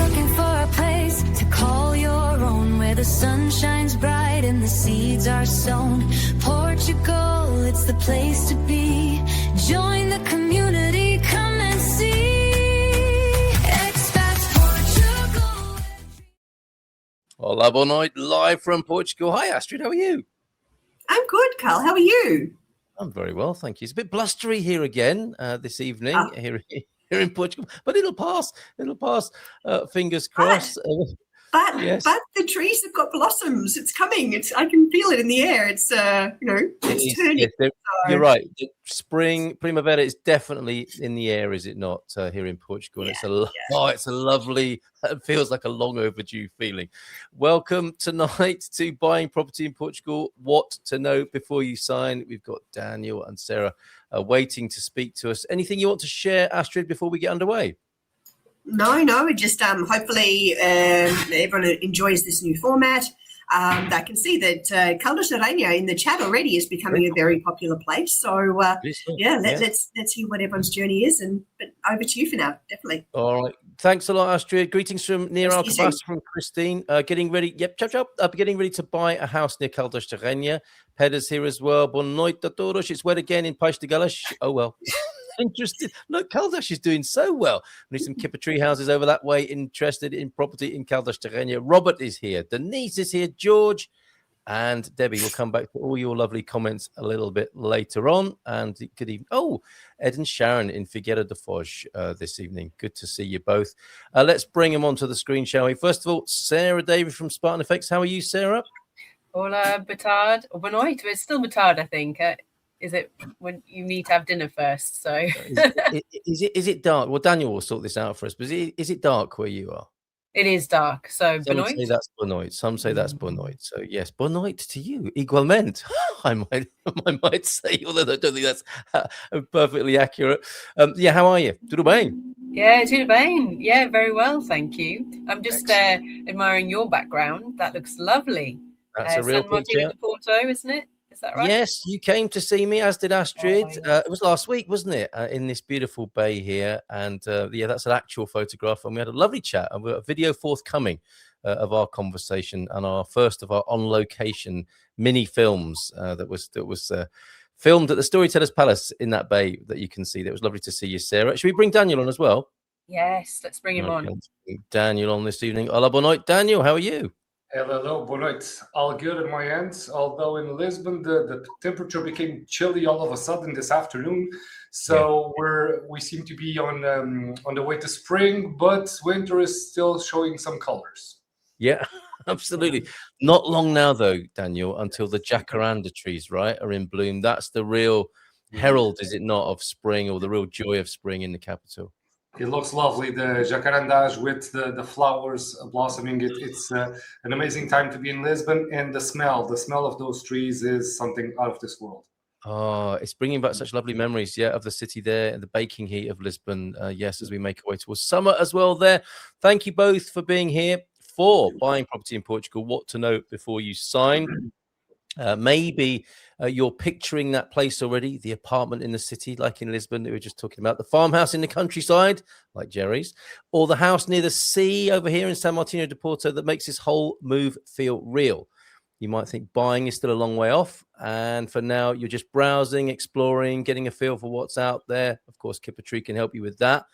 looking for a place to call your own, where the sun shines bright and the seeds are sown. Portugal, it's the place to be. Join the community, come and see. Expats Portugal. Hola, boa noite, live from Portugal. Hi, Astrid, how are you? I'm good, Carl. How are you? I'm very well, thank you. It's a bit blustery here again this evening here in Portugal, but it'll pass. It'll pass. Fingers crossed. But yes. the trees have got blossoms. It's coming. I can feel it in the air. It's it's turning. Yes, you're right. The spring, primavera is definitely in the air, is it not? Here in Portugal, Yeah, it's a lovely. It feels like a long overdue feeling. Welcome tonight to Buying Property in Portugal. What to know before you sign? We've got Daniel and Sarah waiting to speak to us. Anything you want to share, Astrid, before we get underway? No. Just hopefully everyone enjoys this new format. They can see that Caldas da Rainha in the chat already is becoming a very popular place. So let's hear what everyone's journey is. But over to you for now, definitely. All right. Thanks a lot, Astrid. Greetings from near Alcobaça from Christine. Getting ready. Yep, chop. Getting ready to buy a house near Caldas da Rainha. Pedder's here as well. Boa noite a todos. It's wet again in País de Galas. Oh well. Interested. Look, Caldas is doing so well. We need some kipper tree houses over that way. Interested in property in Caldas da Rainha. Robert is here. Denise is here. George and Debbie. We'll come back to all your lovely comments a little bit later on. And good evening. Oh, Ed and Sharon in Figueira da Foz this evening. Good to see you both. Let's bring them onto the screen, shall we? First of all, Sarah David from Spartan Effects. How are you, Sarah? Hola, Batard. Or boa noite. It's still Batard, I think. Is it when you need to have dinner first? So is it dark? Well, Daniel will sort this out for us. But is it dark where you are? It is dark. So some say that's boa noite. Some say that's boa noite. So yes, boa noite to you. Igualmente. I might say, although I don't think that's perfectly accurate. How are you? Tudo bem? Yeah, tudo bem. Yeah, very well, thank you. I'm just admiring your background. That looks lovely. That's a real San Martino de Porto, isn't it? Is that right? Yes, you came to see me, as did Astrid. It was last week, wasn't it? In this beautiful bay here. And that's an actual photograph. And we had a lovely chat. And we got a video forthcoming of our conversation and our first of our on-location mini films that was filmed at the Storytellers Palace in that bay that you can see. That was lovely to see you, Sarah. Should we bring Daniel on as well? Yes, let's bring him on. Daniel on this evening. Hola, boa noite. Daniel, how are you? Hello, boa noite. All good on my end, although in Lisbon the temperature became chilly all of a sudden this afternoon. So we seem to be on the way to spring, but winter is still showing some colors. Yeah, absolutely. Not long now though, Daniel, until the jacaranda trees, right, are in bloom. That's the real herald, is it not, of spring, or the real joy of spring in the capital? It looks lovely, the jacarandas with the flowers blossoming. It's an amazing time to be in Lisbon, and the smell of those trees is something out of this world. Oh, it's bringing back such lovely memories, of the city there and the baking heat of Lisbon. Yes, as we make our way towards summer as well there. Thank you both for being here for Buying Property in Portugal. What to know before you sign. Maybe you're picturing that place already, the apartment in the city, like in Lisbon that we were just talking about, the farmhouse in the countryside, like Jerry's, or the house near the sea over here in San Martino de Porto that makes this whole move feel real. You might think buying is still a long way off, and for now, you're just browsing, exploring, getting a feel for what's out there. Of course, Kipper can help you with that.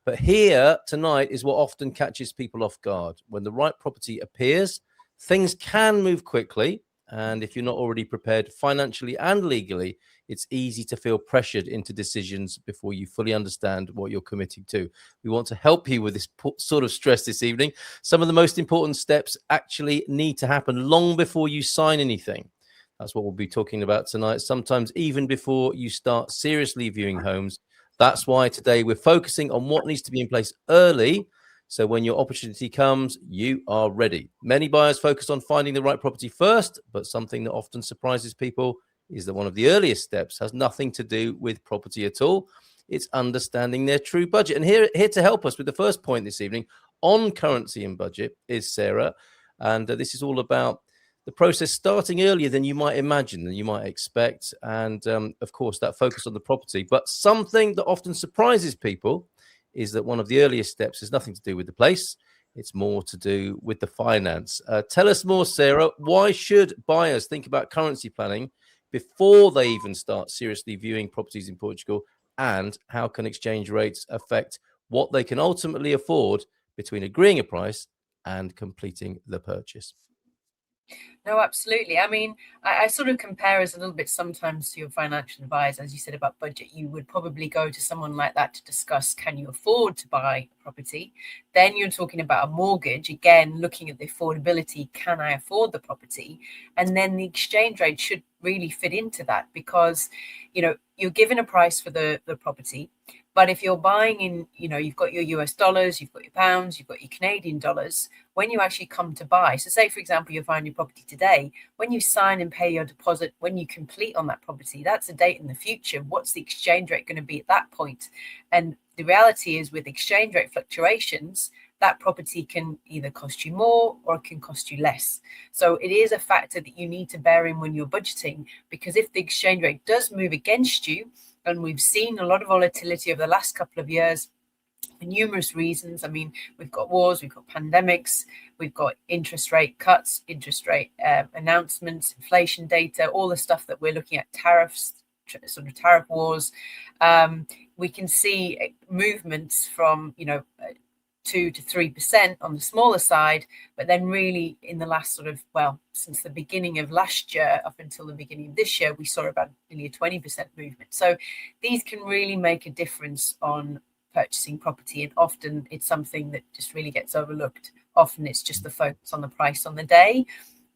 But here tonight is what often catches people off guard. When the right property appears, things can move quickly. And if you're not already prepared financially and legally, it's easy to feel pressured into decisions before you fully understand what you're committing to. We want to help you with this sort of stress this evening. Some of the most important steps actually need to happen long before you sign anything. That's what we'll be talking about tonight, sometimes even before you start seriously viewing homes. That's why today we're focusing on what needs to be in place early, so when your opportunity comes, you are ready. Many buyers focus on finding the right property first, but something that often surprises people is that one of the earliest steps has nothing to do with property at all. It's understanding their true budget. And here to help us with the first point this evening on currency and budget is Sarah. And this is all about the process starting earlier than you might imagine, than you might expect. And of course, that focus on the property. But something that often surprises people is that one of the earliest steps has nothing to do with the place. It's more to do with the finance. Tell us more, Sarah. Why should buyers think about currency planning before they even start seriously viewing properties in Portugal? And how can exchange rates affect what they can ultimately afford between agreeing a price and completing the purchase? No, absolutely. I mean, I sort of compare us a little bit sometimes to your financial advisor. As you said about budget, you would probably go to someone like that to discuss, can you afford to buy a property? Then you're talking about a mortgage, again, looking at the affordability, can I afford the property? And then the exchange rate should really fit into that, because, you're given a price for the property. But if you're buying in, you've got your US dollars, you've got your pounds, you've got your Canadian dollars, when you actually come to buy, so say, for example, you're buying your property today, when you sign and pay your deposit, when you complete on that property, that's a date in the future. What's the exchange rate going to be at that point? And the reality is, with exchange rate fluctuations, that property can either cost you more or it can cost you less. So it is a factor that you need to bear in when you're budgeting, because if the exchange rate does move against you, and we've seen a lot of volatility over the last couple of years for numerous reasons. I mean, we've got wars, we've got pandemics, we've got interest rate cuts, interest rate announcements, inflation data, all the stuff that we're looking at, tariffs, sort of tariff wars. We can see movements from, 2 to 3% on the smaller side, but then really in the last since the beginning of last year up until the beginning of this year, we saw about nearly a 20% movement. So these can really make a difference on purchasing property, and often it's something that just really gets overlooked. Often it's just the focus on the price on the day,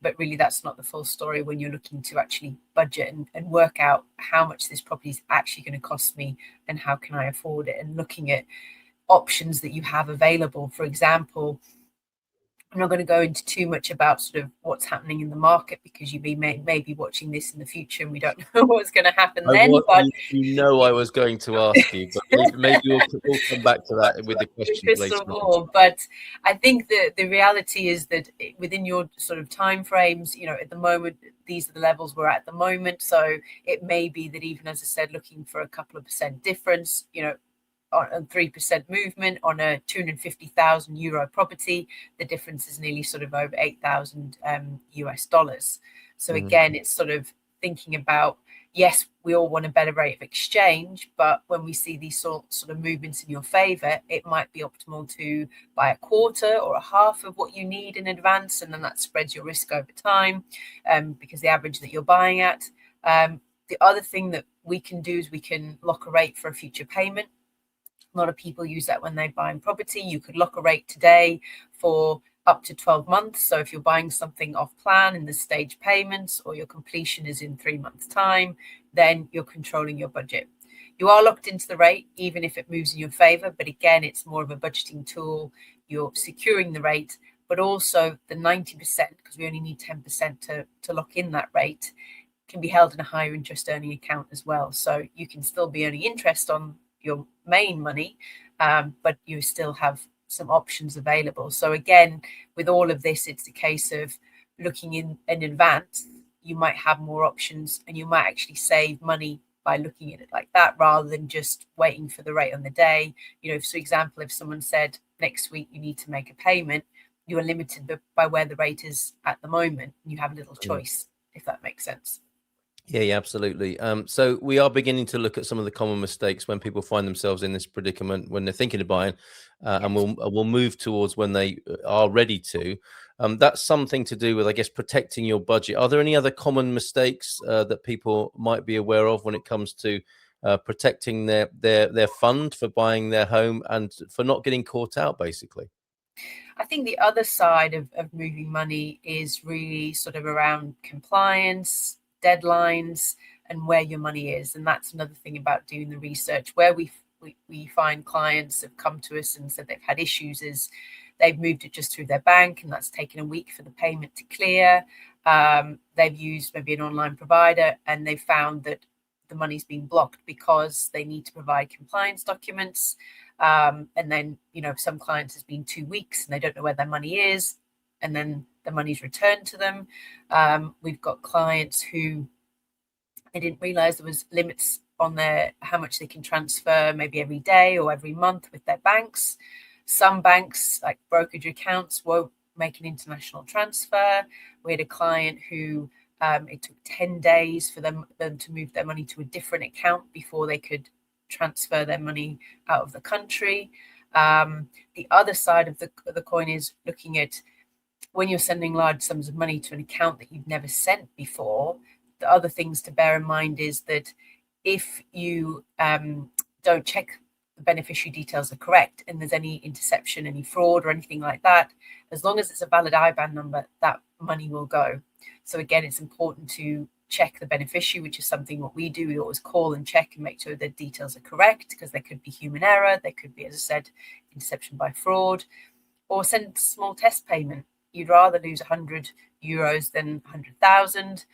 but really that's not the full story when you're looking to actually budget and work out how much this property is actually going to cost me and how can I afford it, and looking at options that you have available. For example, I'm not going to go into too much about sort of what's happening in the market, because you may be watching this in the future and we don't know what's going to happen then. But I was going to ask you, but maybe we'll come back to that with the questions later on. But I think that the reality is that within your sort of time frames, at the moment, these are the levels we're at the moment. So it may be that, even as I said, looking for a couple of percent difference, on a 3% movement on a 250,000 euro property, the difference is nearly sort of over 8,000 US dollars. So again, it's sort of thinking about, yes, we all want a better rate of exchange, but when we see these sort of movements in your favor, it might be optimal to buy a quarter or a half of what you need in advance, and then that spreads your risk over time, because the average that you're buying at. The other thing that we can do is we can lock a rate for a future payment. A lot of people use that when they're buying property. You could lock a rate today for up to 12 months. So if you're buying something off plan in the stage payments, or your completion is in 3 months' time, then you're controlling your budget. You are locked into the rate, even if it moves in your favor. But again, it's more of a budgeting tool. You're securing the rate, but also the 90%, because we only need 10% to lock in that rate, can be held in a higher interest earning account as well. So you can still be earning interest on your main money, but you still have some options available. So again, with all of this, it's a case of looking in advance. You might have more options, and you might actually save money by looking at it like that, rather than just waiting for the rate on the day. For example, if someone said next week you need to make a payment, you are limited by where the rate is at the moment. You have a little choice, if that makes sense. Yeah, absolutely. So we are beginning to look at some of the common mistakes when people find themselves in this predicament when they're thinking of buying, and we'll move towards when they are ready to. That's something to do with, I guess, protecting your budget. Are there any other common mistakes that people might be aware of when it comes to protecting their fund for buying their home and for not getting caught out, basically? I think the other side of moving money is really sort of around compliance, deadlines, and where your money is. And that's another thing about doing the research. Where we find clients have come to us and said they've had issues is they've moved it just through their bank, and that's taken a week for the payment to clear. They've used maybe an online provider, and they found that the money's been blocked because they need to provide compliance documents. And then, some clients has been 2 weeks and they don't know where their money is, and then the money's returned to them. We've got clients who they didn't realize there was limits on how much they can transfer, maybe every day or every month with their banks. Some banks, like brokerage accounts, won't make an international transfer. We had a client who it took 10 days for them to move their money to a different account before they could transfer their money out of the country. The other side of the coin is looking at when you're sending large sums of money to an account that you've never sent before. The other things to bear in mind is that if you don't check the beneficiary details are correct and there's any interception, any fraud or anything like that, as long as it's a valid IBAN number, that money will go. So again, it's important to check the beneficiary, which is something what we do. We always call and check and make sure the details are correct, because there could be human error. There could be, as I said, interception by fraud, or send a small test payment. You'd rather lose 100 euros than 100,000.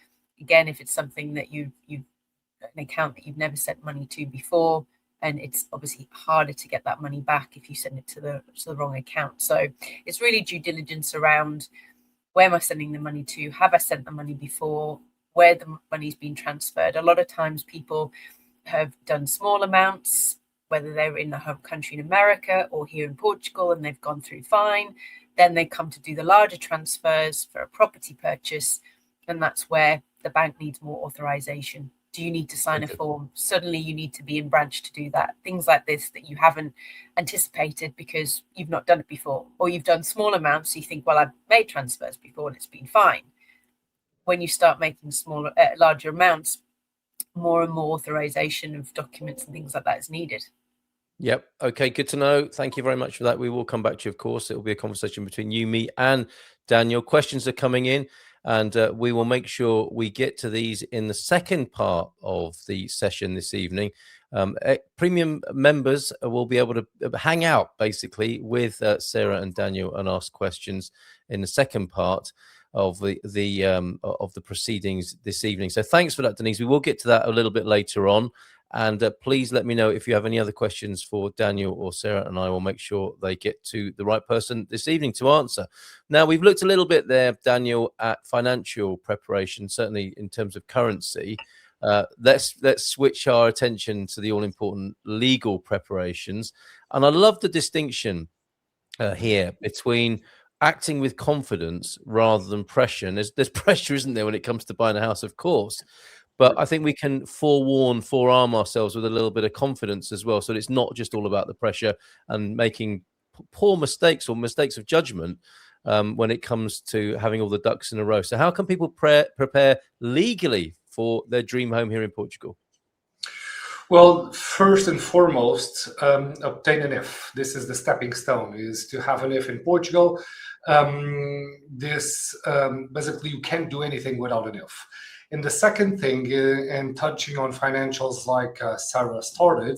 Again, if it's something that you've an account that you've never sent money to before, and it's obviously harder to get that money back if you send it to the wrong account. So it's really due diligence around, where am I sending the money to? Have I sent the money before? Where the money's been transferred? A lot of times people have done small amounts, whether they're in the home country in America or here in Portugal, and they've gone through fine. Then they come to do the larger transfers for a property purchase, and that's where the bank needs more authorization. Do you need to sign a form? Suddenly you need to be in branch to do that. Things like this that you haven't anticipated because you've not done it before, or you've done small amounts. So you think, well, I've made transfers before and it's been fine. When you start making smaller, larger amounts, more and more authorization of documents and things like that is needed. Yep. Okay. Good to know. Thank you very much for that. We will come back to you, of course. It will be a conversation between you, me, and Daniel. Questions are coming in, and we will make sure we get to these in the second part of the session this evening. Premium members will be able to hang out basically with Sarah and Daniel and ask questions in the second part of the proceedings this evening. So thanks for that, Denise. We will get to that a little bit later on. And please let me know if you have any other questions for Daniel or Sarah, and I will make sure they get to the right person this evening to answer. Now, we've looked a little bit there, Daniel, at financial preparation, certainly in terms of currency. Let's switch our attention to the all-important legal preparations. And I love the distinction here between acting with confidence rather than pressure. And there's pressure, isn't there, when it comes to buying a house, of course. But I think we can forearm ourselves with a little bit of confidence as well. So it's not just all about the pressure and making poor mistakes or mistakes of judgment when it comes to having all the ducks in a row. So how can people prepare legally for their dream home here in Portugal? Well, first and foremost, obtain an IF. This is the stepping stone, is to have an IF in Portugal. Basically, you can't do anything without an IF. And the second thing, and touching on financials like Sarah started,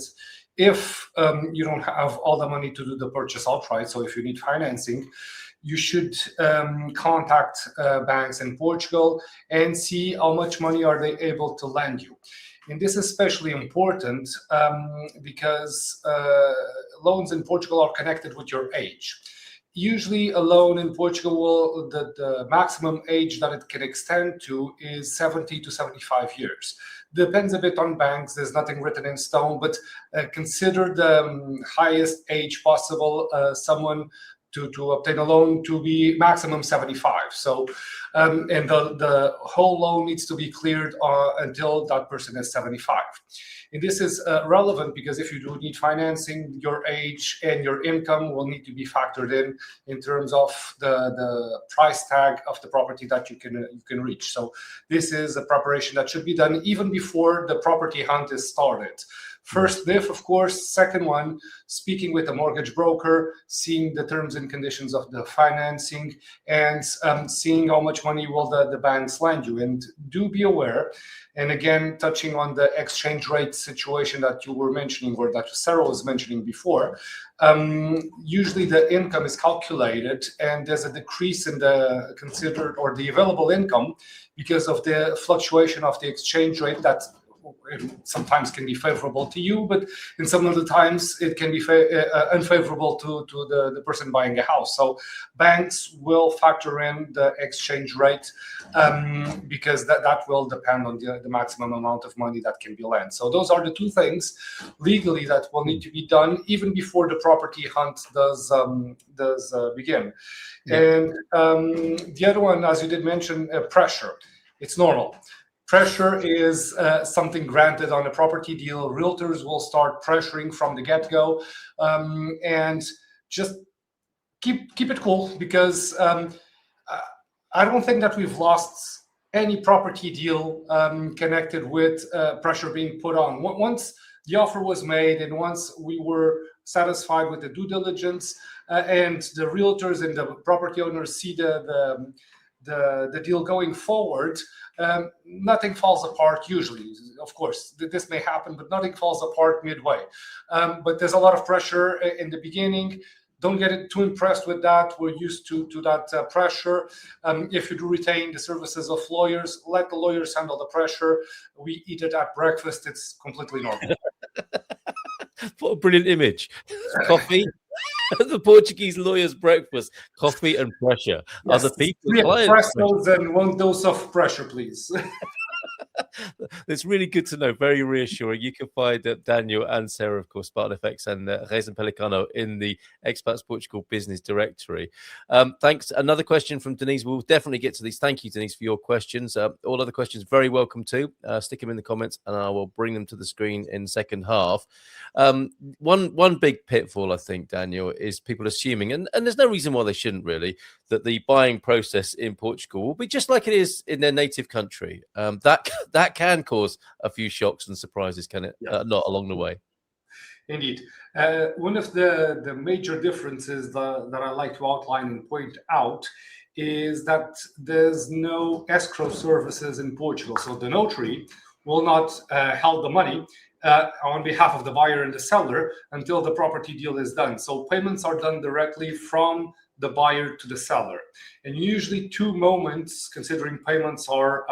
if you don't have all the money to do the purchase outright, so if you need financing, you should contact banks in Portugal and see how much money are they able to lend you. And this is especially important because loans in Portugal are connected with your age. Usually a loan in Portugal, the maximum age that it can extend to is 70 to 75 years. Depends a bit on banks. There's nothing written in stone, but consider the highest age possible, someone to obtain a loan to be maximum 75. So, and the whole loan needs to be cleared until that person is 75. And this is relevant because if you do need financing, your age and your income will need to be factored in terms of the price tag of the property that you can reach. So this is a preparation that should be done even before the property hunt is started. First diff, of course. Second one, speaking with a mortgage broker, seeing the terms and conditions of the financing, and seeing how much money will the banks lend you. And do be aware, and again, touching on the exchange rate situation that you were mentioning, or that Sarah was mentioning before, usually the income is calculated and there's a decrease in the considered or the available income because of the fluctuation of the exchange rate that it sometimes can be favorable to you, but in some of the times it can be unfavorable to the person buying a house. So banks will factor in the exchange rate because that will depend on the maximum amount of money that can be lent. So those are the two things legally that will need to be done even before the property hunt does begin. Yeah. And the other one, as you did mention, pressure. It's normal. Pressure is something granted on a property deal. Realtors will start pressuring from the get-go, and just keep it cool, because I don't think that we've lost any property deal connected with pressure being put on. Once the offer was made and once we were satisfied with the due diligence and the realtors and the property owners see the deal going forward, nothing falls apart usually. Of course, this may happen, but nothing falls apart midway. But there's a lot of pressure in the beginning. Don't get too impressed with that. We're used to that pressure. If you do retain the services of lawyers, let the lawyers handle the pressure. We eat it at breakfast. It's completely normal. What a brilliant image. Coffee. The Portuguese lawyer's breakfast, coffee and pressure. Yes, Other people, 3 espressos and 1 dose of pressure, please. It's really good to know. Very reassuring. You can find Daniel and Sarah, of course, Spartan FX and Reis Pelicano in the Expats Portugal business directory. Thanks. Another question from Denise. We'll definitely get to these. Thank you, Denise, for your questions. All other questions, very welcome too. Stick them in the comments and I will bring them to the screen in the second half. One big pitfall, I think, Daniel, is people assuming, and there's no reason why they shouldn't really, that the buying process in Portugal will be just like it is in their native country. That can cause a few shocks and surprises, can it? Yeah. Not along the way. Indeed. One of the major differences that I like to outline and point out is that there's no escrow services in Portugal. So the notary will not hold the money on behalf of the buyer and the seller until the property deal is done. So payments are done directly from the buyer to the seller, and usually 2 moments, considering payments are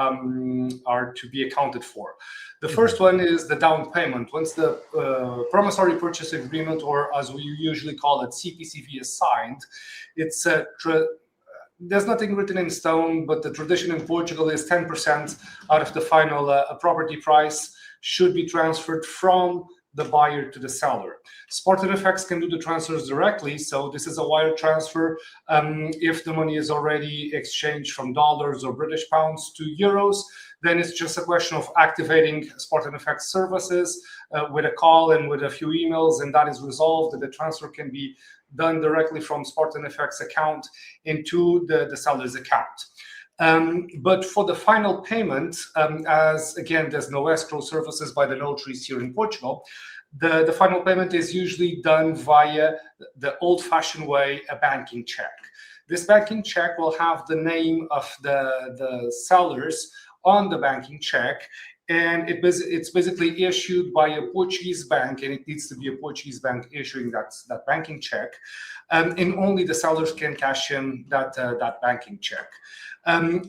to be accounted for. The first one is the down payment. Once the promissory purchase agreement, or as we usually call it, CPCV, is signed, it's there's nothing written in stone, but the tradition in Portugal is 10% out of the final property price should be transferred from the buyer to the seller. Spartan FX can do the transfers directly, so this is a wire transfer. If the money is already exchanged from dollars or British pounds to euros, then it's just a question of activating Spartan FX services with a call and with a few emails, and that is resolved, and the transfer can be done directly from Spartan FX account into the seller's account. But for the final payment, as again, there's no escrow services by the notaries here in Portugal, the final payment is usually done via the old-fashioned way, a banking check. This banking check will have the name of the sellers on the banking check, and it's basically issued by a Portuguese bank, and it needs to be a Portuguese bank issuing that banking check, and only the sellers can cash in that banking check.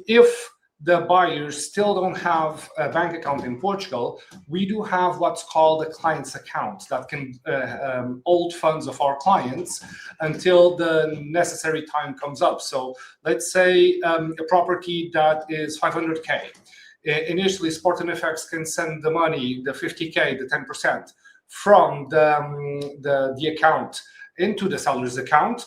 If the buyers still don't have a bank account in Portugal, we do have what's called a client's account that can hold funds of our clients until the necessary time comes up. So let's say a property that is 500K. Initially, Spartan FX can send the money, the 50K, the 10%, from the account into the seller's account.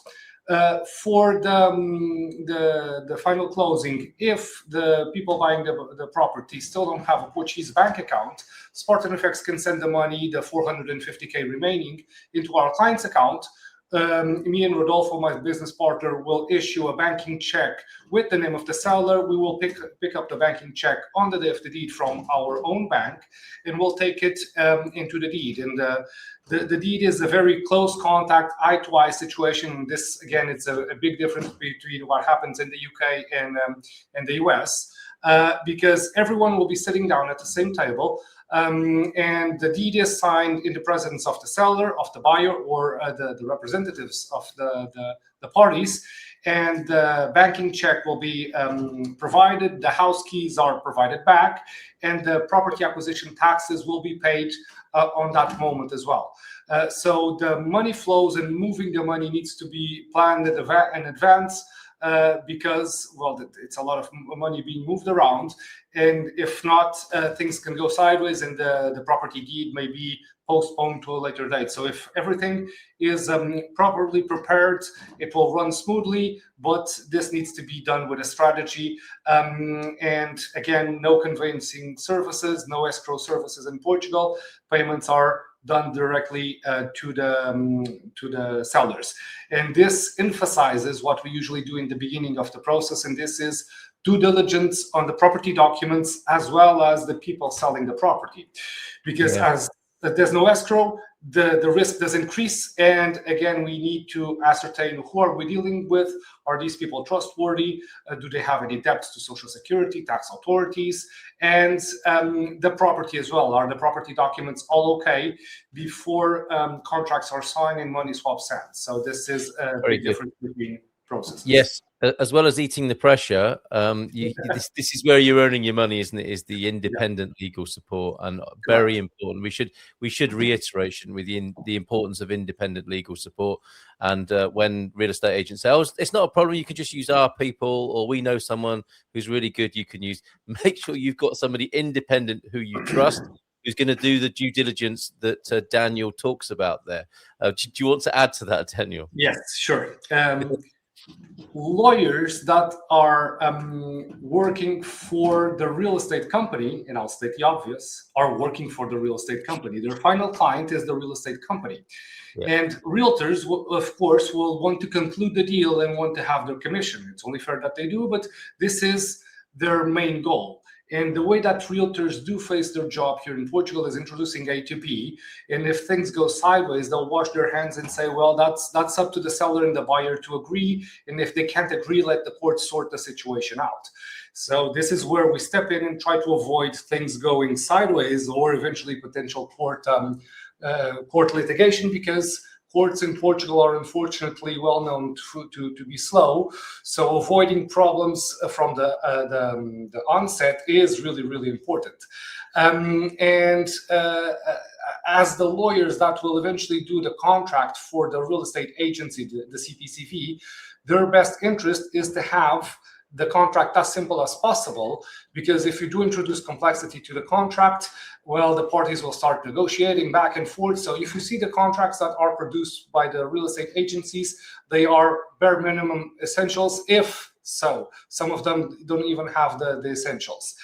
For the final closing, if the people buying the property still don't have a Portuguese bank account, Spartan FX can send the money, the 450K remaining, into our client's account. Me and Rodolfo, my business partner, will issue a banking check with the name of the seller. We will pick up the banking check on the day of the deed from our own bank, and we'll take it into the deed. And the deed is a very close contact, eye-to-eye situation. This, again, it's a big difference between what happens in the UK and the US. because everyone will be sitting down at the same table. And the deed is signed in the presence of the seller, of the buyer, or the representatives of the parties. And the banking check will be provided, the house keys are provided back, and the property acquisition taxes will be paid on that moment as well. So the money flows and moving the money needs to be planned in advance, because, well, it's a lot of money being moved around. And if not, things can go sideways and the property deed may be postponed to a later date. So if everything is properly prepared, it will run smoothly, but this needs to be done with a strategy. And again, no conveyancing services, no escrow services in Portugal. Payments are done directly to the sellers. And this emphasizes what we usually do in the beginning of the process, and this is due diligence on the property documents as well as the people selling the property. Because as there's no escrow, the risk does increase. And again, we need to ascertain who are we dealing with. Are these people trustworthy? Do they have any debts to Social Security, tax authorities? And the property as well. Are the property documents all okay before contracts are signed and money swaps hands? So this is a big difference between processes. Yes, as well as eating the pressure, this is where you're earning your money, isn't it? Is the independent legal support, and very important. We should reiterate, shouldn't we, the importance of independent legal support. And when real estate agents say, "Oh, it's not a problem, you can just use our people," or "We know someone who's really good, you can use," make sure you've got somebody independent who you trust, who's going to do the due diligence that Daniel talks about there. Do you want to add to that, Daniel? Yes, sure. Lawyers that are working for the real estate company, and I'll state the obvious, are working for the real estate company. Their final client is the real estate company. And realtors, of course, will want to conclude the deal and want to have their commission. It's only fair that they do, but this is their main goal. And the way that realtors do face their job here in Portugal is introducing A to B. And if things go sideways, they'll wash their hands and say, well, that's up to the seller and the buyer to agree. And if they can't agree, let the court sort the situation out. So this is where we step in and try to avoid things going sideways or eventually potential court litigation, because courts in Portugal are unfortunately well known to be slow. So avoiding problems from the onset is really, really important. As the lawyers that will eventually do the contract for the real estate agency, the CTCV, their best interest is to have the contract as simple as possible, because if you do introduce complexity to the contract, well, the parties will start negotiating back and forth. So if you see the contracts that are produced by the real estate agencies, they are bare minimum essentials. If so, some of them don't even have the essentials.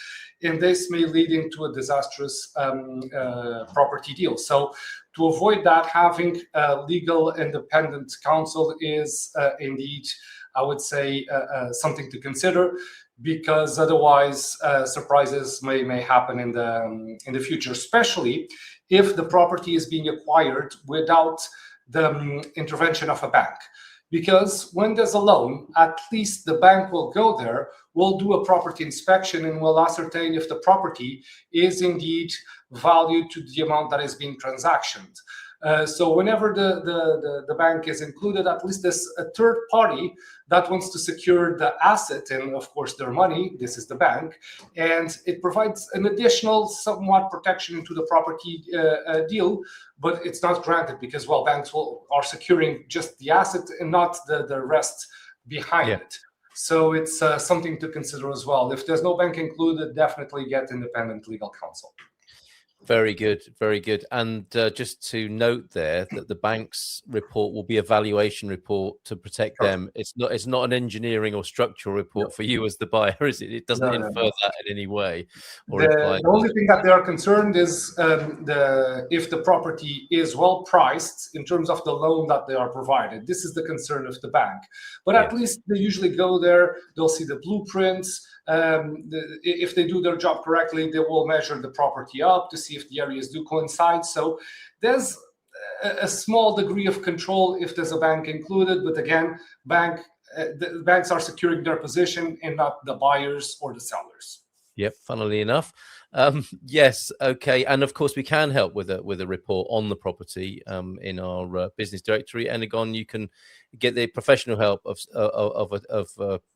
And this may lead into a disastrous property deal. So to avoid that, having legal independent counsel is indeed, I would say, something to consider, because otherwise surprises may happen in the future, especially if the property is being acquired without the intervention of a bank. Because when there's a loan, at least the bank will go there, will do a property inspection, and will ascertain if the property is indeed valued to the amount that is being transactioned. So whenever the bank is included, at least there's a third party that wants to secure the asset and, of course, their money. This is the bank. And it provides an additional somewhat protection into the property deal, but it's not granted because, well, banks are securing just the asset and not the rest behind it. So it's something to consider as well. If there's no bank included, definitely get independent legal counsel. Very good, very good. And just to note there that the bank's report will be a valuation report to protect them. It's not an engineering or structural report for you as the buyer, is it? It doesn't infer that in any way. Or the only thing that they are concerned is if the property is well priced in terms of the loan that they are provided. This is the concern of the bank. But at least they usually go there, they'll see the blueprints. If they do their job correctly, they will measure the property up to see if the areas do coincide. So there's a small degree of control if there's a bank included, but again, the banks are securing their position and not the buyers or the sellers. Yep, funnily enough. Yes, okay. And of course, we can help with a report on the property in our business directory. And again, you can get the professional help of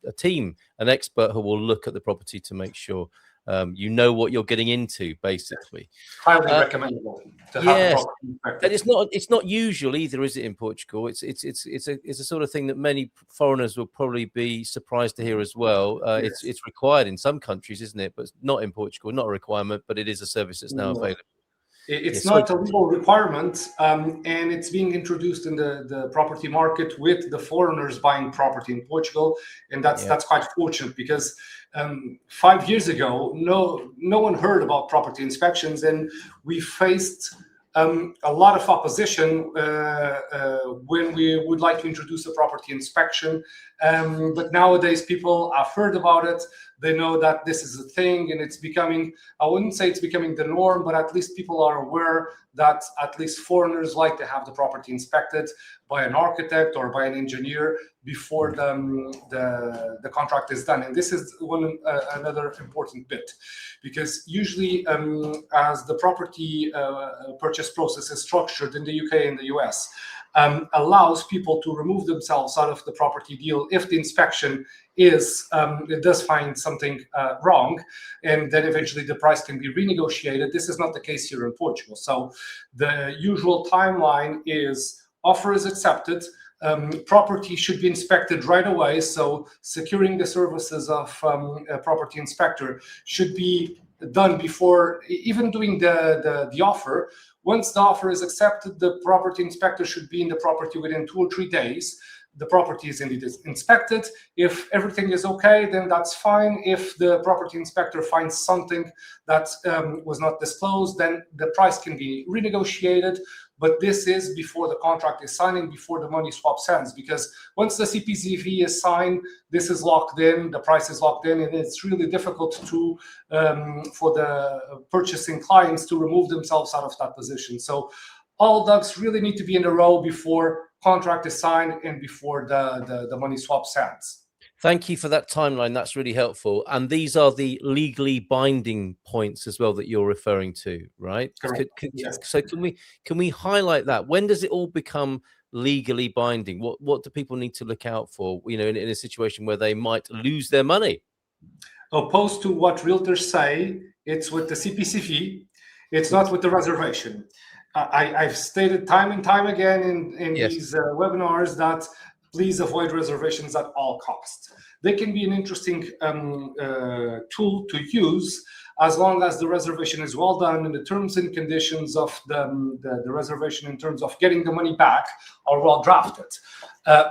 a team, an expert who will look at the property to make sure you know what you're getting into, basically. Highly recommendable to have the Yes, property inspected. and it's not usual either, is it, in Portugal? It's a sort of thing that many foreigners will probably be surprised to hear as well. Yes. It's required in some countries, isn't it? But not in Portugal, not a requirement, but it is a service that's now No. available. It's Yeah, not a legal requirement, and it's being introduced in the property market with the foreigners buying property in Portugal, and that's quite fortunate because 5 years ago, no one heard about property inspections, and we faced a lot of opposition when we would like to introduce a property inspection. But nowadays, people have heard about it. They know that this is a thing, and it's becoming, I wouldn't say it's becoming the norm, but at least people are aware that at least foreigners like to have the property inspected by an architect or by an engineer before the contract is done. And this is another important bit, because usually as the property purchase process is structured in the UK and the US, allows people to remove themselves out of the property deal if the inspection it does find something wrong, and then eventually the price can be renegotiated. This is not the case here in Portugal. So the usual timeline is offer is accepted, property should be inspected right away. So securing the services of a property inspector should be done before even doing the offer. Once the offer is accepted, the property inspector should be in the property within 2 or 3 days. The property is indeed inspected. If everything is okay, then that's fine. If the property inspector finds something that was not disclosed, then the price can be renegotiated. But this is before the contract is signed and before the money swap ends, because once the CPCV is signed, this is locked in, the price is locked in, and it's really difficult to for the purchasing clients to remove themselves out of that position. So all ducks really need to be in a row before contract is signed and before the money swap ends. Thank you for that timeline. That's really helpful. And these are the legally binding points as well that you're referring to, right? Yes. So can we highlight that? When does it all become legally binding? What do people need to look out for, in a situation where they might lose their money? Opposed to what realtors say, it's with the CPCV. It's not with the reservation. I've stated time and time again in these webinars that please avoid reservations at all costs. They can be an interesting tool to use as long as the reservation is well done and the terms and conditions of the reservation in terms of getting the money back are well drafted.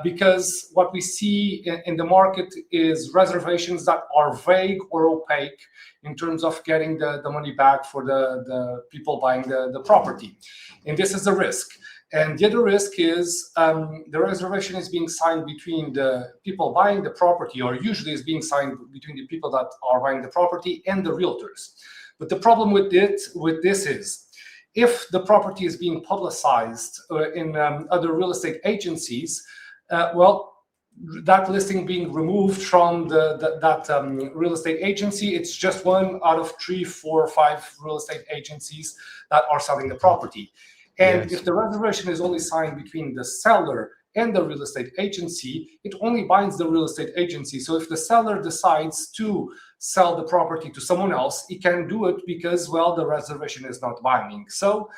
Because what we see in the market is reservations that are vague or opaque in terms of getting the money back for the people buying the property. And this is a risk. And the other risk is the reservation is being signed between the people buying the property, or usually is being signed between the people that are buying the property and the realtors. But the problem with this is, if the property is being publicized in other real estate agencies, that listing being removed from that real estate agency, it's just 1 out of 3, 4, 5 real estate agencies that are selling the property. And if the reservation is only signed between the seller and the real estate agency, it only binds the real estate agency. So if the seller decides to sell the property to someone else, he can do it because, the reservation is not binding. So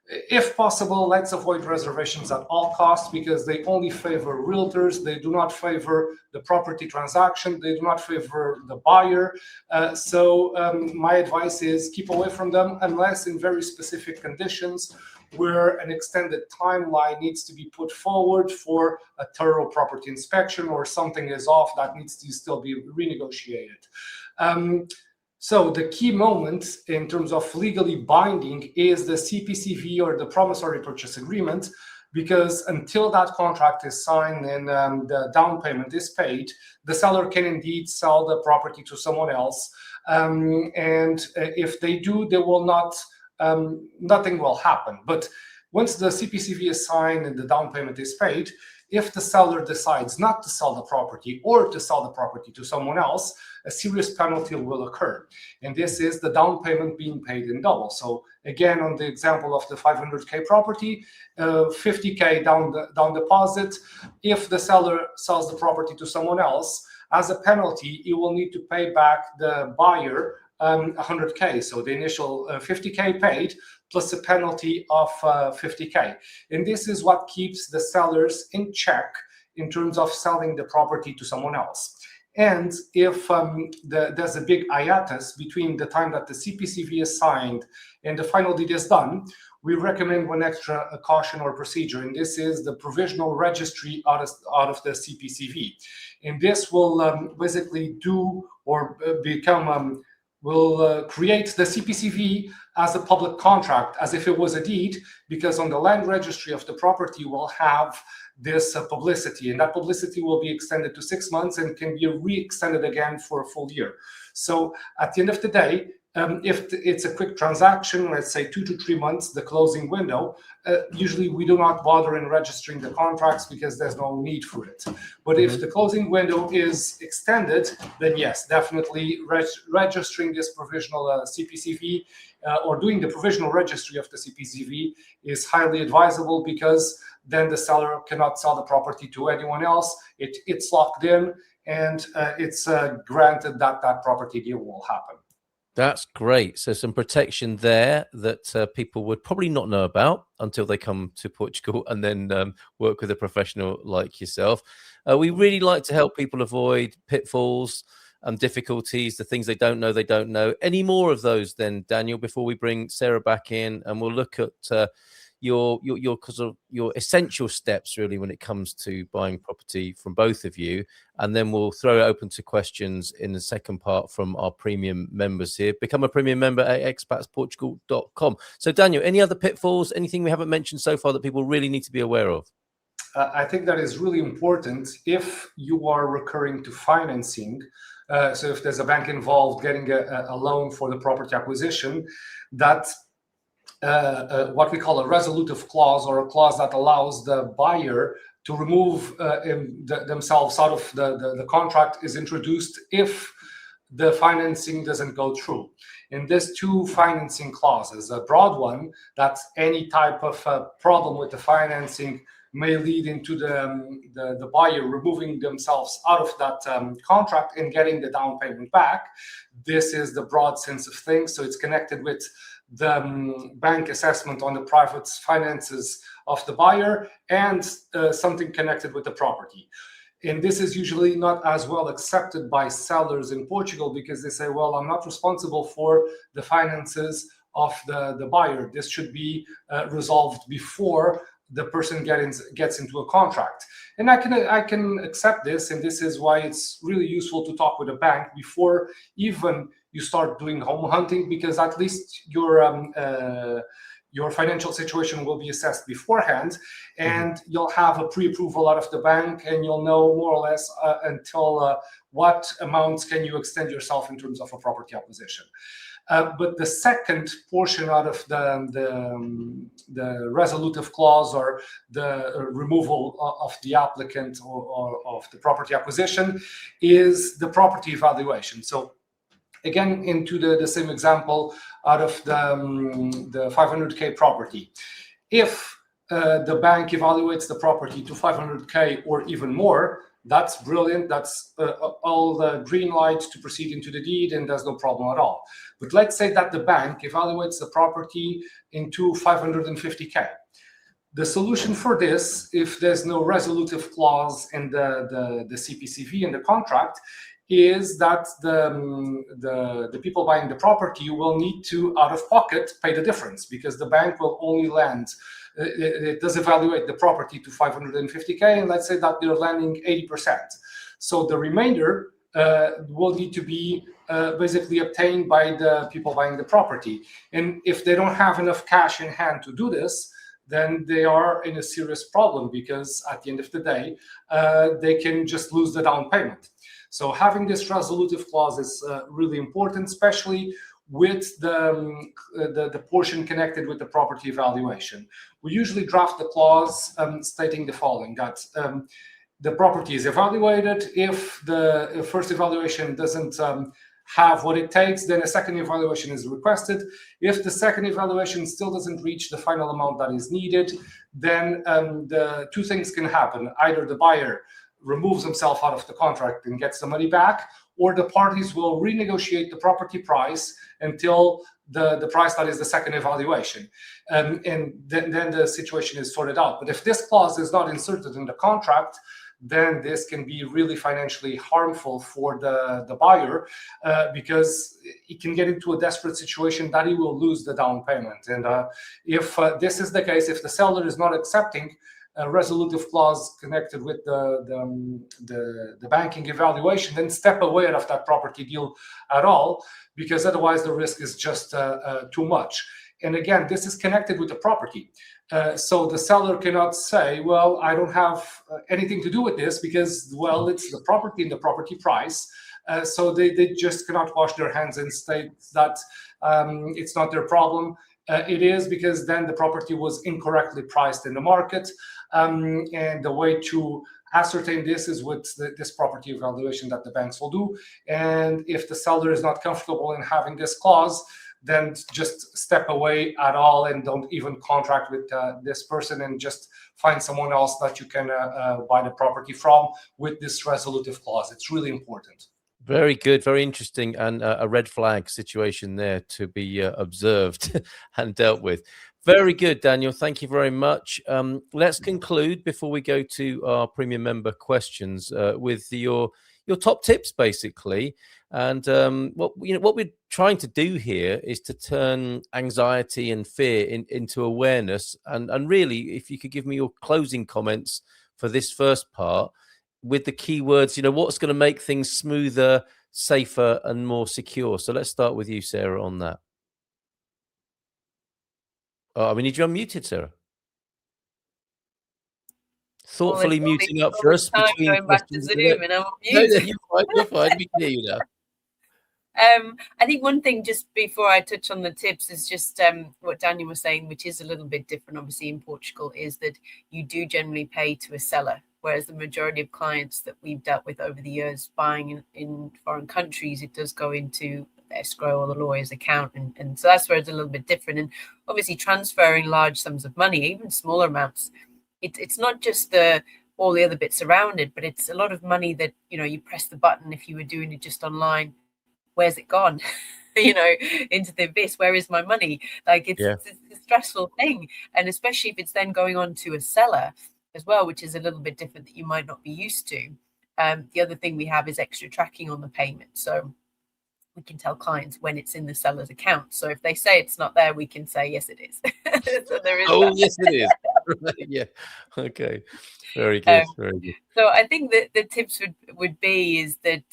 if possible, let's avoid reservations at all costs, because they only favor realtors. They do not favor the property transaction. They do not favor the buyer. So my advice is keep away from them unless in very specific conditions where an extended timeline needs to be put forward for a thorough property inspection, or something is off that needs to still be renegotiated. So the key moment in terms of legally binding is the CPCV, or the promissory purchase agreement, because until that contract is signed and the down payment is paid, the seller can indeed sell the property to someone else. And if they do, they will not, nothing will happen. But once the CPCV is signed and the down payment is paid, if the seller decides not to sell the property or to sell the property to someone else, a serious penalty will occur. And this is the down payment being paid in double. So again, on the example of the 500K property, 50K down deposit. If the seller sells the property to someone else, as a penalty, he will need to pay back the buyer 100K. So the initial 50K paid plus a penalty of 50K. And this is what keeps the sellers in check in terms of selling the property to someone else. And if there's a big hiatus between the time that the CPCV is signed and the final deed is done, we recommend one extra caution or procedure, and this is the provisional registry out of the CPCV. And this will basically do or become will create the CPCV as a public contract, as if it was a deed, because on the land registry of the property you will have this publicity, and that publicity will be extended to 6 months and can be re-extended again for a full year. So at the end of the day, if it's a quick transaction, let's say 2 to 3 months, the closing window, usually we do not bother in registering the contracts because there's no need for it. But if the closing window is extended, then yes, definitely registering this provisional CPCV or doing the provisional registry of the CPCV is highly advisable, because then the seller cannot sell the property to anyone else. It's locked in, and it's granted that that property deal will happen. That's great. So some protection there that people would probably not know about until they come to Portugal and then work with a professional like yourself. We really like to help people avoid pitfalls and difficulties, the things they don't know. Any more of those then, Daniel, before we bring Sarah back in, and we'll look at your essential steps really when it comes to buying property from both of you, and then we'll throw it open to questions in the second part from our premium members here. Become a premium member at expatsportugal.com. So Daniel, any other pitfalls, anything we haven't mentioned so far that people really need to be aware of? I think that is really important if you are recurring to financing. So if there's a bank involved getting a loan for the property acquisition, that what we call a resolutive clause, or a clause that allows the buyer to remove themselves out of the contract, is introduced if the financing doesn't go through. And there's two financing clauses. A broad one, that any type of problem with the financing may lead into the buyer removing themselves out of that contract and getting the down payment back. This is the broad sense of things. So it's connected with the bank assessment on the private finances of the buyer, and something connected with the property. And this is usually not as well accepted by sellers in Portugal, because they say, well, I'm not responsible for the finances of the buyer. This should be resolved before the person gets into a contract. And I can accept this, and this is why it's really useful to talk with a bank before even you start doing home hunting, because at least your financial situation will be assessed beforehand, and you'll have a pre-approval out of the bank, and you'll know more or less until what amounts can you extend yourself in terms of a property acquisition. But the second portion out of the resolutive clause, or the removal of the applicant or of the property acquisition, is the property evaluation. So again, into the same example out of the 500K property. If the bank evaluates the property to 500K or even more, that's brilliant. That's all the green light to proceed into the deed, and there's no problem at all. But let's say that the bank evaluates the property into 550K. The solution for this, if there's no resolutive clause in the CPCV in the contract, is that the people buying the property will need to, out of pocket, pay the difference, because the bank will only lend. It does evaluate the property to 550K, and let's say that they're lending 80%. So the remainder will need to be basically obtained by the people buying the property. And if they don't have enough cash in hand to do this, then they are in a serious problem, because at the end of the day, they can just lose the down payment. So having this resolutive clause is really important, especially with the portion connected with the property evaluation. We usually draft the clause stating the following, that the property is evaluated. If the first evaluation doesn't have what it takes, then a second evaluation is requested. If the second evaluation still doesn't reach the final amount that is needed, then the two things can happen. Either the buyer removes himself out of the contract and gets the money back, or the parties will renegotiate the property price until the price that is the second evaluation. And then the situation is sorted out. But if this clause is not inserted in the contract, then this can be really financially harmful for the buyer, because he can get into a desperate situation that he will lose the down payment. And if this is the case, if the seller is not accepting a resolutive clause connected with the banking evaluation, then step away out of that property deal at all, because otherwise the risk is just too much. And again, this is connected with the property. So the seller cannot say, well, I don't have anything to do with this because, well, it's the property and the property price. So they just cannot wash their hands and state that it's not their problem. It is, because then the property was incorrectly priced in the market. And the way to ascertain this is with this property evaluation that the banks will do. And if the seller is not comfortable in having this clause, then just step away at all and don't even contract with this person, and just find someone else that you can buy the property from with this resolutive clause. It's really important. Very good, very interesting, and a red flag situation there to be observed and dealt with. Very good, Daniel. Thank you very much. Let's conclude before we go to our premium member questions with your top tips, basically. And what we're trying to do here is to turn anxiety and fear into awareness. And really, if you could give me your closing comments for this first part, with the keywords, what's going to make things smoother, safer, and more secure. So let's start with you, Sarah, on that. We need you unmuted, Sarah. Thoughtfully muting up for us between going back to Zoom, and I'm on mute. mute. You're fine. We can hear you now. I think one thing, just before I touch on the tips, is just what Daniel was saying, which is a little bit different, obviously, in Portugal, is that you do generally pay to a seller, whereas the majority of clients that we've dealt with over the years buying in foreign countries, it does go into escrow or the lawyer's account. And so that's where it's a little bit different. And obviously transferring large sums of money, even smaller amounts, it's not just all the other bits around it, but it's a lot of money that, you press the button. If you were doing it just online, where's it gone? Into the abyss. Where is my money? Like it's a stressful thing. And especially if it's then going on to a seller as well, which is a little bit different, that you might not be used to. The other thing we have is extra tracking on the payment. So we can tell clients when it's in the seller's account. So if they say it's not there, we can say, yes, it is. So there is yes, it is. Yeah. Okay. Very good. Very good. So I think that the tips would be is that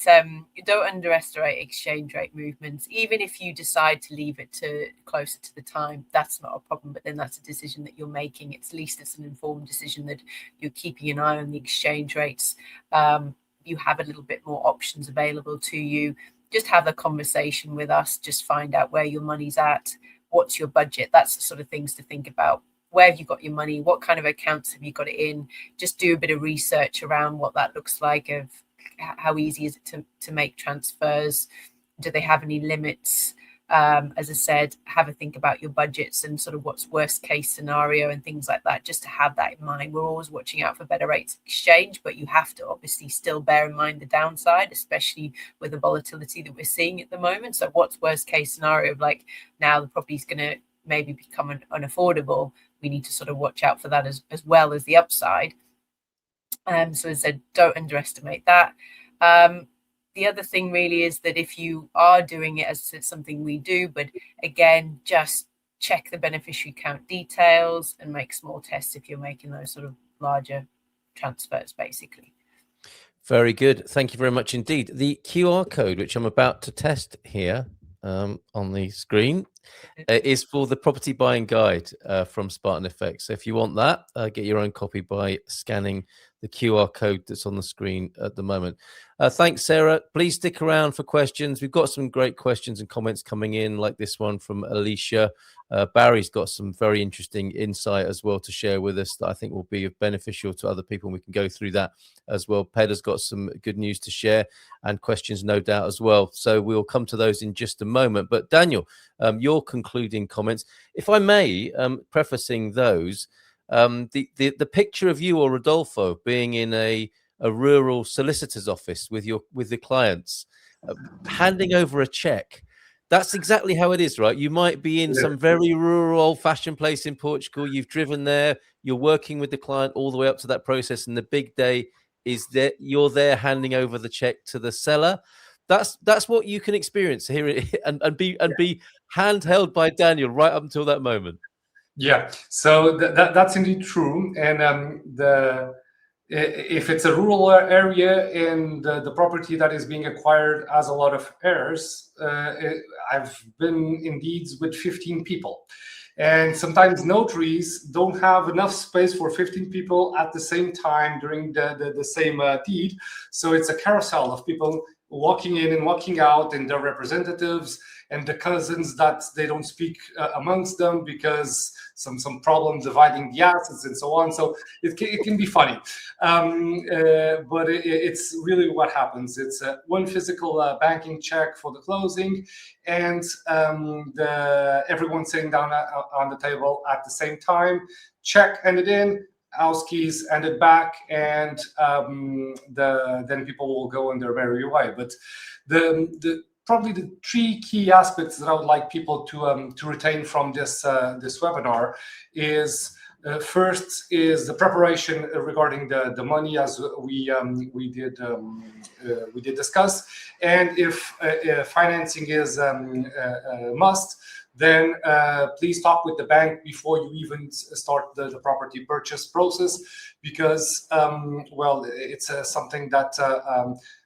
you don't underestimate exchange rate movements. Even if you decide to leave it to closer to the time, that's not a problem. But then that's a decision that you're making. At least it's an informed decision that you're keeping an eye on the exchange rates. You have a little bit more options available to you. Just have a conversation with us. Just find out where your money's at. What's your budget? That's the sort of things to think about. Where have you got your money? What kind of accounts have you got it in? Just do a bit of research around what that looks like, of how easy is it to make transfers? Do they have any limits? As I said, have a think about your budgets and sort of what's worst case scenario and things like that, just to have that in mind. We're always watching out for better rates of exchange, but you have to obviously still bear in mind the downside, especially with the volatility that we're seeing at the moment. So what's worst case scenario of, like, now the property's going to maybe become unaffordable? We need to sort of watch out for that as well as the upside. So as I said, don't underestimate that. The other thing really is that if you are doing it, as it's something we do, but again, just check the beneficiary account details and make small tests if you're making those sort of larger transfers, basically. Very good. Thank you very much indeed. The QR code, which I'm about to test here on the screen, is for the property buying guide from Spartan FX. So if you want that, get your own copy by scanning the QR code that's on the screen at the moment. Thanks, Sarah. Please stick around for questions. We've got some great questions and comments coming in, like this one from Alicia. Barry's got some very interesting insight as well to share with us that I think will be beneficial to other people. And we can go through that as well. Pedder's got some good news to share and questions, no doubt, as well. So we'll come to those in just a moment. But Daniel, your concluding comments, if I may, prefacing those, the picture of you or Rodolfo being in a rural solicitor's office with the clients, handing over a check. That's exactly how it is, right? You might be in some very rural, old-fashioned place in Portugal. You've driven there. You're working with the client all the way up to that process, and the big day is that you're there handing over the check to the seller. That's what you can experience here and be handheld by Daniel right up until that moment. Yeah, so that's indeed true. And if it's a rural area and the property that is being acquired has a lot of heirs, I've been in deeds with 15 people. And sometimes notaries don't have enough space for 15 people at the same time during the same deed. So it's a carousel of people walking in and walking out, and their representatives and the cousins that they don't speak amongst them because some problem dividing the assets and so on. So it can be funny, but it's really what happens. It's one physical banking check for the closing, and everyone sitting down on the table at the same time. Check handed in, house keys handed back, and then people will go on their merry way. But probably the three key aspects that I would like people to retain from this webinar is first is the preparation regarding the money, as we did discuss, and if financing is a must, then please talk with the bank before you even start the property purchase process, because well, it's something that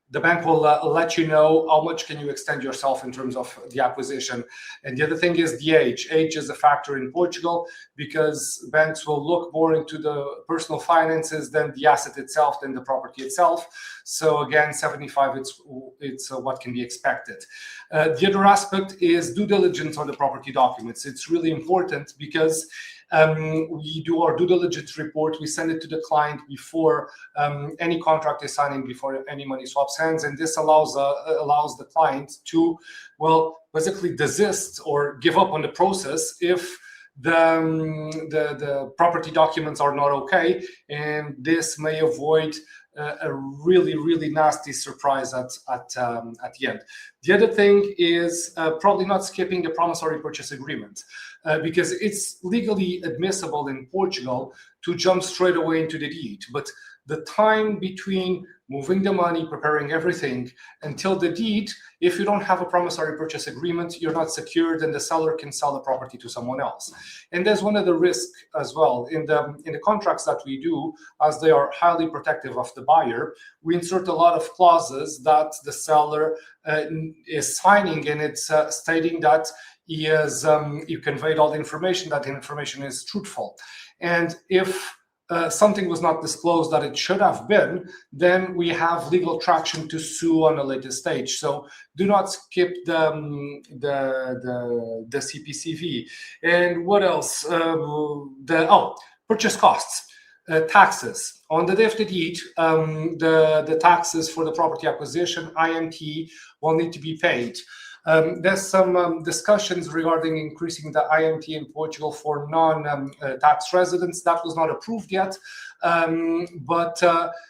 the bank will let you know how much can you extend yourself in terms of the acquisition. And the other thing is the age. Age is a factor in Portugal because banks will look more into the personal finances than the asset itself, than the property itself. So again, 75, it's what can be expected. The other aspect is due diligence on the property documents. It's really important because we do our due diligence report. We send it to the client before any contract is signing, before any money swaps hands, and this allows the client to, well, basically desist or give up on the process if the property documents are not okay, and this may avoid a really nasty surprise at the end. The other thing is probably not skipping the promissory purchase agreement, because it's legally admissible in Portugal to jump straight away into the deed. But the time between moving the money, preparing everything, until the deed, if you don't have a promissory purchase agreement, you're not secured, and the seller can sell the property to someone else. And there's one of the risks as well in the contracts that we do, as they are highly protective of the buyer. We insert a lot of clauses that the seller is signing, and it's stating that you conveyed all the information, that the information is truthful. And if something was not disclosed that it should have been, then we have legal traction to sue on a later stage. So do not skip the CPCV. And what else? Purchase costs, taxes. On the day of the deed, the taxes for the property acquisition, IMT, will need to be paid. There's some discussions regarding increasing the IMT in Portugal for non-tax residents. That was not approved yet, but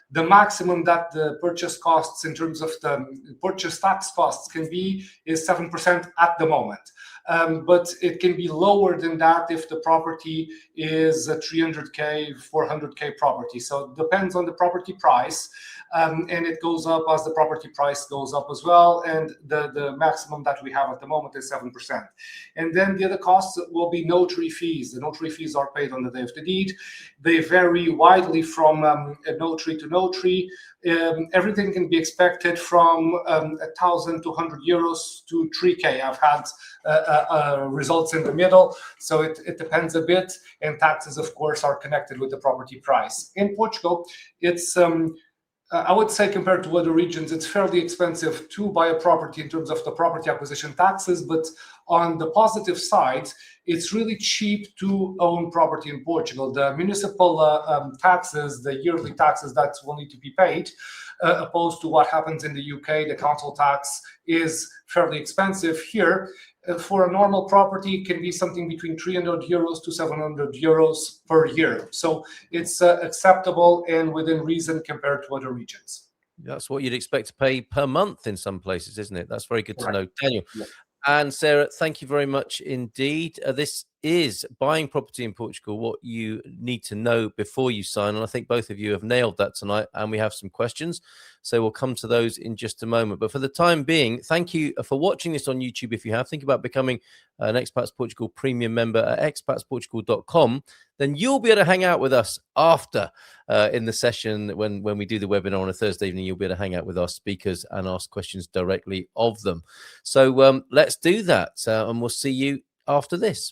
the maximum that the purchase costs in terms of the purchase tax costs can be is 7% at the moment. But it can be lower than that if the property is a 300K, 400K property. So it depends on the property price. and it goes up as the property price goes up as well. And the maximum that we have at the moment is 7%. And then the other costs will be notary fees. The notary fees are paid on the day of the deed. They vary widely from a notary to notary. Everything can be expected from 1,000 to 100 euros to 3K. I've had results in the middle, so it depends a bit. And taxes, of course, are connected with the property price. In Portugal, it's I would say compared to other regions, it's fairly expensive to buy a property in terms of the property acquisition taxes. But on the positive side, it's really cheap to own property in Portugal. The municipal taxes, the yearly taxes that will need to be paid, opposed to what happens in the UK, the council tax is fairly expensive. Here, for a normal property, it can be something between 300 euros to 700 euros per year. So it's acceptable and within reason compared to other regions. That's what you'd expect to pay per month in some places, isn't it? That's very good to know. Daniel. Yeah. And Sarah, thank you very much indeed. This is buying property in Portugal, what you need to know before you sign. And I think both of you have nailed that tonight. And we have some questions. So we'll come to those in just a moment. But for the time being, thank you for watching this on YouTube. If you have, think about becoming an Expats Portugal premium member at expatsportugal.com. Then you'll be able to hang out with us after in the session when we do the webinar on a Thursday evening. You'll be able to hang out with our speakers and ask questions directly of them. So let's do that. And we'll see you after this.